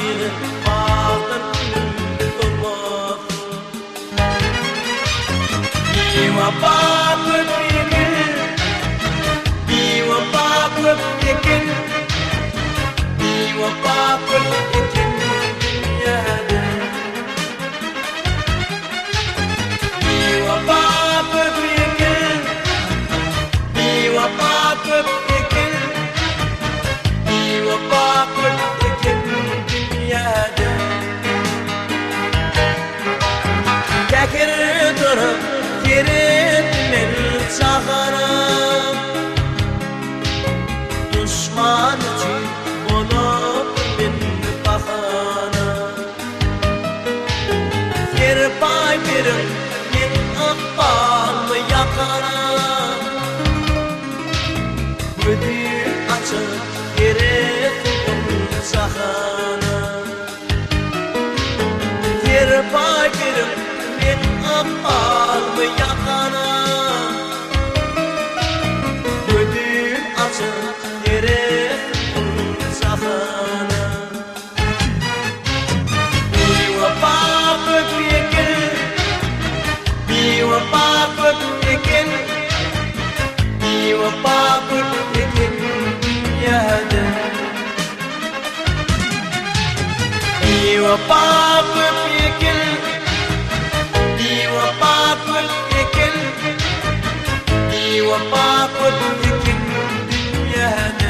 bir bağdır durmaz. Bir vefat öpmeyin, bir vefat öpmeyin, bir vefat öpmeyin dünyada. Bir vefat öpmeyin, bir vefat öpmeyin, bir vefat öpmeyin dünyada. Tekir durup yerimden çağırıp düşman için olup beni bahane. Yer pay verin men ıkbalımı yakarım. Ödül açıp yerimden çağırıp yer pay verin men ıkbalımı yakarım. Ödül açıp yerimden çağırıp bir vefat öpmeyin, bir vefat öpmeyin, bir vefat öpmeyin dünyada. Bir vefat öpmeyin, bir vefat öpmeyin, bir vefat öpmeyin dünyada.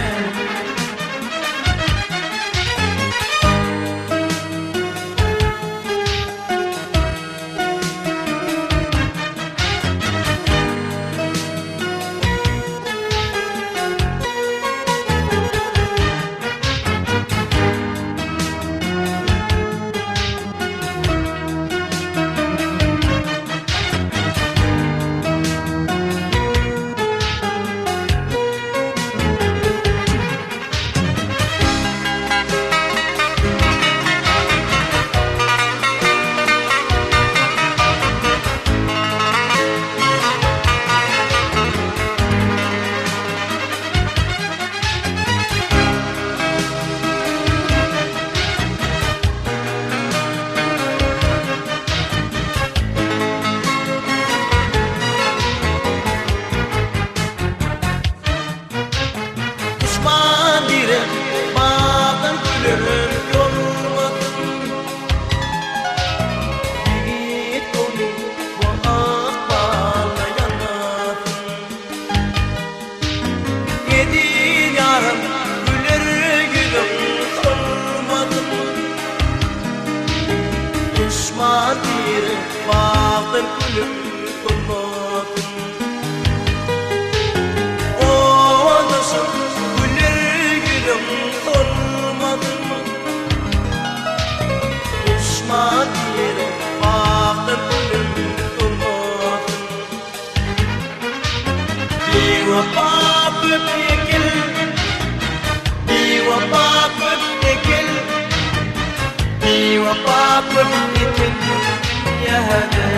Düşman biri bağdan gülür yorulmadın. Yiğit onu bu akballa yanmadın. Yedi yarım gülür gülüm solmadın. Düşman biri bağdan gülür solmadın. Düşman yere bağdır gülüm durmasın. Bir vefat öpmeyin, bir vefat öpmeyin, bir vefat öpmeyin dünyada.